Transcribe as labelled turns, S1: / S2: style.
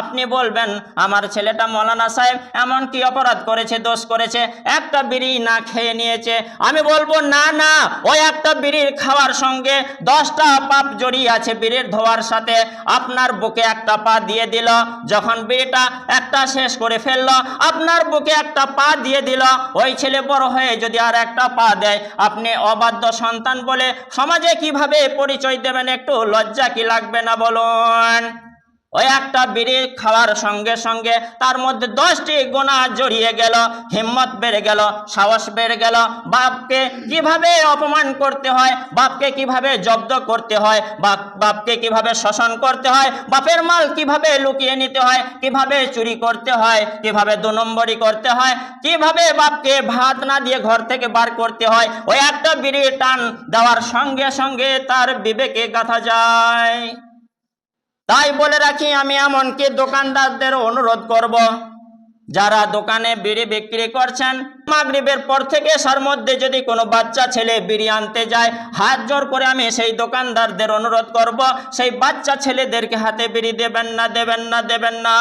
S1: আপনি বলবেন আমার ছেলেটা মৌলানা সাহেব এমন কি অপরাধ করেছে, দোষ করেছে, একটা বিড়ি না খেয়ে নিয়েছে। আমি বলবো না না, ওই একটা বিড়ির খাওয়ার সঙ্গে 10টা পাপ জড়িয়ে আছে বিড়ির ধোয়ার সাথে। আপনার বুকে একটা পা দিয়ে দিল, যখন বিড়িটা একটা শেষ করে ফেললো আপনার বুকে একটা পা দিয়ে দিল। ওই ছেলে বড় হয়ে যদি আর একটা পা দেয়, আপনি অবাধ্য সন্তান বলে সমাজে কিভাবে পরিচয় দেবেন? একটু লজ্জা কি লাগবে না বলুন? ওই একটা বিড়ি খাওয়ার সঙ্গে সঙ্গে তার মধ্যে 10টি গুনাহ জড়িয়ে গেল, হিম্মত বেড়ে গেল, সাহস বেড়ে গেল। বাপকে কিভাবে অপমান করতে হয়, বাপকে কিভাবে জব্দ করতে হয়, বাপকে কিভাবে শোষণ করতে হয়, বাপের মাল কিভাবে লুকিয়ে নিতে হয়, কিভাবে চুরি করতে হয়, কিভাবে 2 নম্বরি করতে হয়, কিভাবে বাপকে ভাত না দিয়ে ঘর থেকে বার করতে হয়, ওই একটা বিড়ি টান দেওয়ার সঙ্গে সঙ্গে তার বিবেকে গাঁথা যায়। তাই বলে রাখি, আমি এমনকি দোকানদারদের অনুরোধ করব, যারা দোকানে বিড়ি বিক্রি করছেন, মাগরিবের পর থেকে এশার মধ্যে যদি কোনো বাচ্চা ছেলে বিড়ি আনতে যায়, হাত জোর করে আমি সেই দোকানদারদের অনুরোধ করব, সেই বাচ্চা ছেলেদেরকে হাতে বিড়ি দেবেন না, দেবেন না, দেবেন না।